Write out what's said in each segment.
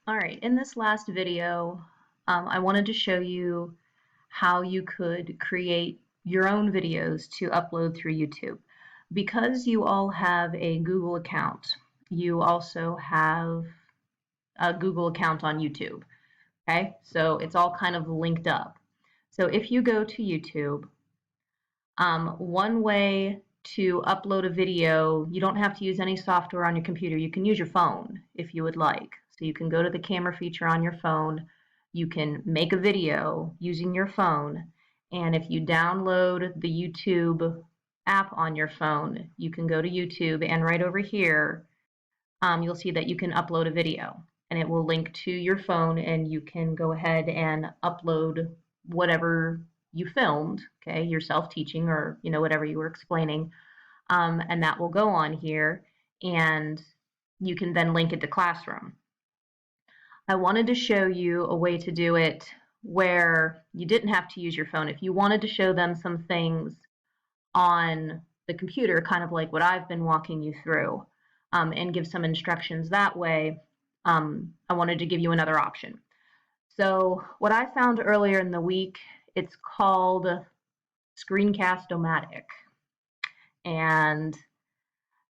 All right, in this last video, I wanted to show you how you could create your own videos to upload through YouTube. Because you all have a Google account, you also have a Google account on YouTube, okay? So it's all kind of linked up. So if you go to YouTube, one way to upload a video, you don't have to use any software on your computer. You can use your phone if you would like. So you can go to the camera feature on your phone. You can make a video using your phone. And if you download the YouTube app on your phone, you can go to YouTube and right over here, you'll see that you can upload a video and it will link to your phone and you can go ahead and upload whatever you filmed, okay, yourself teaching or whatever you were explaining, and that will go on here and you can then link it to Classroom. I wanted to show you a way to do it where you didn't have to use your phone. If you wanted to show them some things on the computer, kind of like what I've been walking you through, and give some instructions that way, I wanted to give you another option. So what I found earlier in the week, it's called cast-omatic. And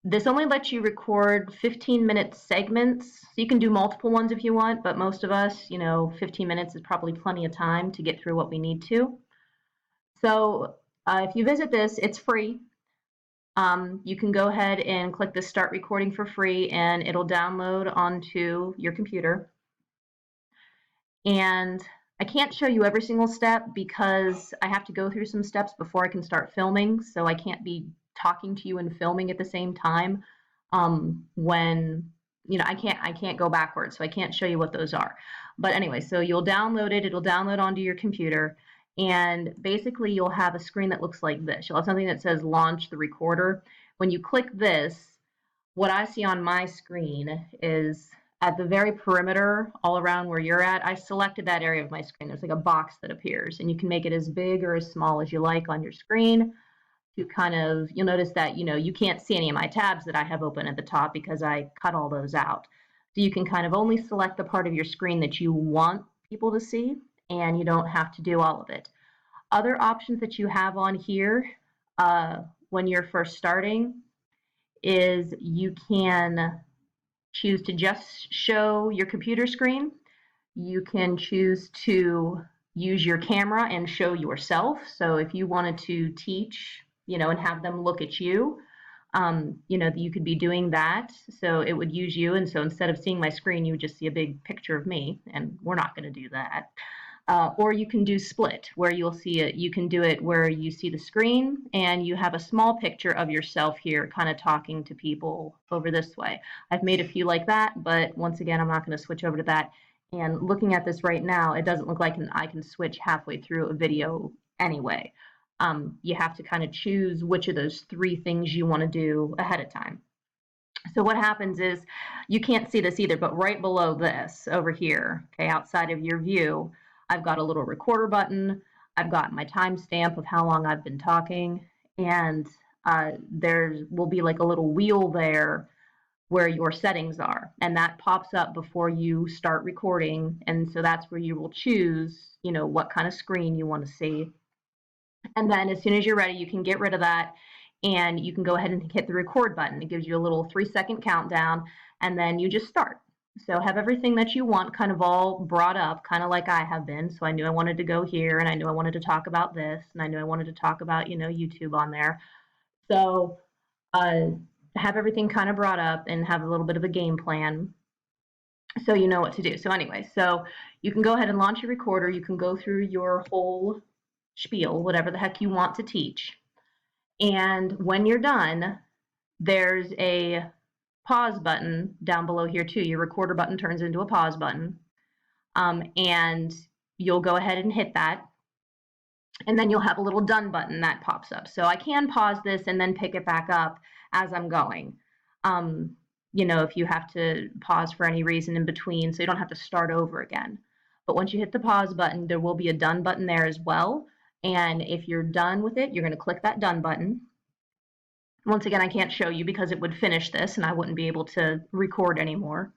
this only lets you record 15-minute segments. So you can do multiple ones if you want, but most of us, 15 minutes is probably plenty of time to get through what we need to. So if you visit this, it's free. You can go ahead and click the start recording for free and it'll download onto your computer. And I can't show you every single step because I have to go through some steps before I can start filming, so I can't be talking to you and filming at the same time. When I can't go backwards, so I can't show you what those are. But anyway, so you'll download it, it'll download onto your computer, and basically you'll have a screen that looks like this. You'll have something that says launch the recorder. When you click this, what I see on my screen is at the very perimeter, all around where you're at, I selected that area of my screen. There's like a box that appears, and you can make it as big or as small as you like on your screen. To kind of, you'll notice that, you can't see any of my tabs that I have open at the top because I cut all those out. So you can kind of only select the part of your screen that you want people to see, and you don't have to do all of it. Other options that you have on here when you're first starting is you can choose to just show your computer screen. You can choose to use your camera and show yourself. So if you wanted to teach, and have them look at you, you could be doing that. So it would use you. And so instead of seeing my screen, you would just see a big picture of me, and we're not going to do that. Or you can do split, where you'll see it. You can do it where you see the screen and you have a small picture of yourself here kind of talking to people over this way. I've made a few like that, but once again, I'm not going to switch over to that. And looking at this right now, it doesn't look like I can switch halfway through a video anyway. You have to kind of choose which of those three things you want to do ahead of time. So what happens is, you can't see this either, but right below this over here, okay, outside of your view, I've got a little recorder button. I've got my timestamp of how long I've been talking, and there will be like a little wheel there where your settings are, and that pops up before you start recording, and so that's where you will choose, what kind of screen you want to see. And then as soon as you're ready, you can get rid of that, and you can go ahead and hit the record button. It gives you a little 3-second countdown, and then you just start. So have everything that you want kind of all brought up, kind of like I have been. So I knew I wanted to go here, and I knew I wanted to talk about this, and I knew I wanted to talk about, YouTube on there. So have everything kind of brought up and have a little bit of a game plan so you know what to do. So anyway, so you can go ahead and launch your recorder. You can go through your whole spiel, whatever the heck you want to teach. And when you're done, there's a pause button down below here too. Your recorder button turns into a pause button, and you'll go ahead and hit that, and then you'll have a little done button that pops up. So I can pause this and then pick it back up as I'm going, if you have to pause for any reason in between, so you don't have to start over again. But once you hit the pause button, there will be a done button there as well, and if you're done with it, you're going to click that done button. Once again, I can't show you because it would finish this and I wouldn't be able to record anymore.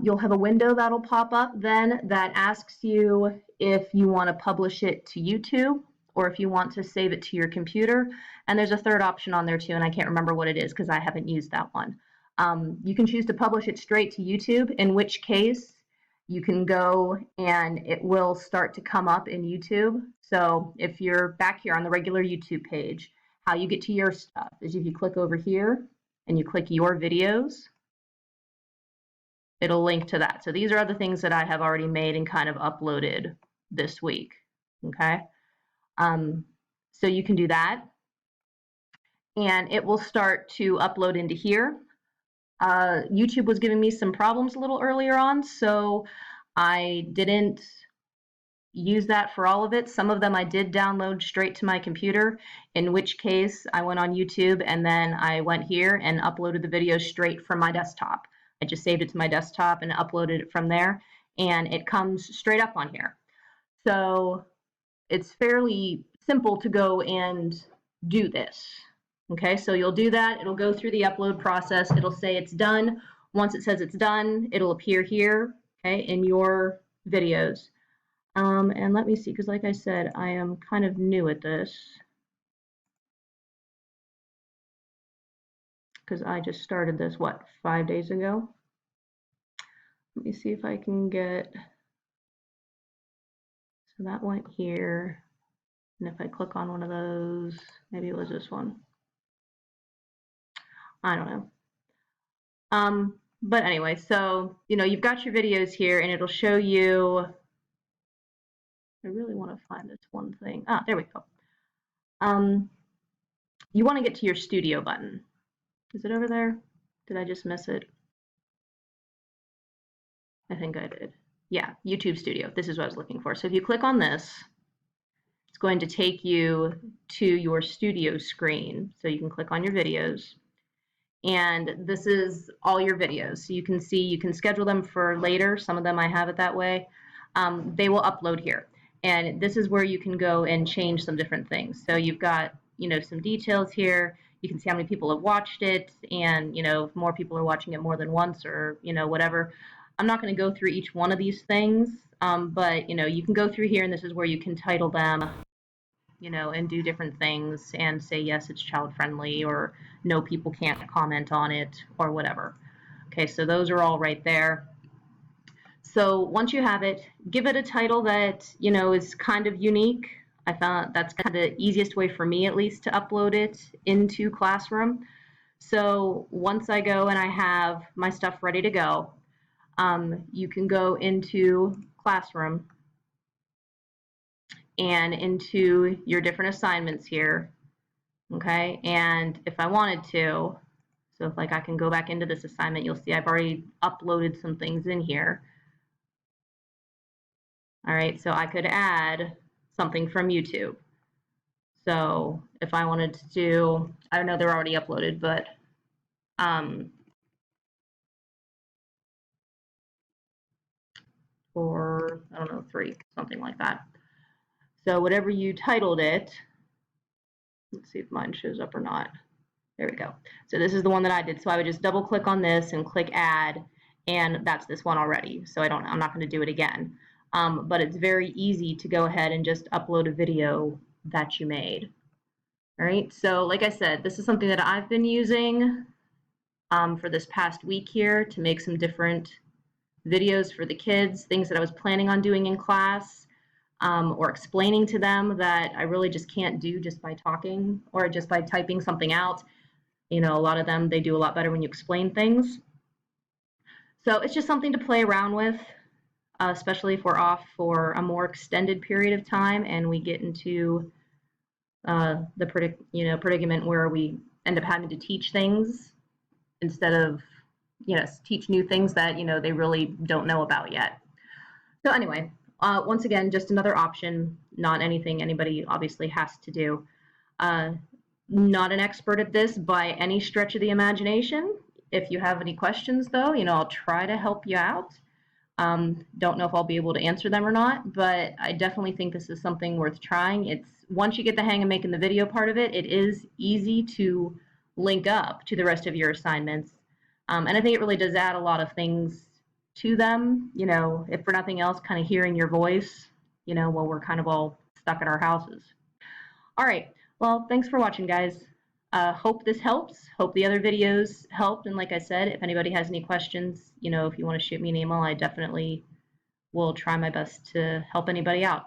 You'll have a window that'll pop up then that asks you if you want to publish it to YouTube or if you want to save it to your computer. And there's a third option on there too, and I can't remember what it is because I haven't used that one. You can choose to publish it straight to YouTube, in which case you can go and it will start to come up in YouTube. So if you're back here on the regular YouTube page, how you get to your stuff is if you click over here and you click your videos, it'll link to that. So these are other things that I have already made and kind of uploaded this week, okay? So you can do that, and it will start to upload into here. YouTube was giving me some problems a little earlier on, so I didn't use that for all of it. Some of them I did download straight to my computer, in which case I went on YouTube and then I went here and uploaded the video straight from my desktop. I just saved it to my desktop and uploaded it from there, and it comes straight up on here. So it's fairly simple to go and do this. Okay, so you'll do that. It'll go through the upload process. It'll say it's done. Once it says it's done, it'll appear here, okay, in your videos. And let me see, because like I said, I am kind of new at this, because I just started this, what, 5 days ago? Let me see if I can get, so that went here, and if I click on one of those, maybe it was this one. I don't know. But anyway, so, you know, you've got your videos here, and it'll show you, I really want to find this one thing. Ah, there we go. You want to get to your studio button. Is it over there? Did I just miss it? I think I did. Yeah, YouTube Studio. This is what I was looking for. So if you click on this, it's going to take you to your studio screen. So you can click on your videos. And this is all your videos. So you can see, you can schedule them for later. Some of them I have it that way. They will upload here. And this is where you can go and change some different things. So you've got, you know, some details here. You can see how many people have watched it, and, you know, if more people are watching it more than once, or, you know, whatever. I'm not going to go through each one of these things, but, you know, you can go through here, and this is where you can title them, you know, and do different things and say, yes, it's child friendly, or no, people can't comment on it, or whatever. Okay, so those are all right there. So once you have it, give it a title that, you know, is kind of unique. I found that's kind of the easiest way for me, at least, to upload it into Classroom. So once I go and I have my stuff ready to go, you can go into Classroom and into your different assignments here, okay? And if I wanted to, so if like I can go back into this assignment, you'll see I've already uploaded some things in here. All right, so I could add something from YouTube. So if I wanted to do, I don't know, they're already uploaded, but or I don't know, 3, something like that. So whatever you titled it, let's see if mine shows up or not. There we go. So this is the one that I did. So I would just double click on this and click add, and that's this one already. So I'm not going to do it again. But it's very easy to go ahead and just upload a video that you made. All right, so like I said, this is something that I've been using for this past week here to make some different videos for the kids, things that I was planning on doing in class, or explaining to them that I really just can't do just by talking or just by typing something out. You know, a lot of them, they do a lot better when you explain things. So it's just something to play around with, especially if we're off for a more extended period of time and we get into the predicament where we end up having to teach things instead of, you know, teach new things that, you know, they really don't know about yet. So anyway, once again, just another option, not anything anybody obviously has to do. Not an expert at this by any stretch of the imagination. If you have any questions, though, you know, I'll try to help you out. Don't know if I'll be able to answer them or not, but I definitely think this is something worth trying. It's once you get the hang of making the video part of it, it is easy to link up to the rest of your assignments. And I think it really does add a lot of things to them, you know, if for nothing else, kind of hearing your voice, you know, while we're kind of all stuck at our houses. All right. Well, thanks for watching, guys. Hope this helps. Hope the other videos helped. And like I said, if anybody has any questions, you know, if you want to shoot me an email, I definitely will try my best to help anybody out.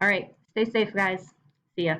All right. Stay safe, guys. See ya.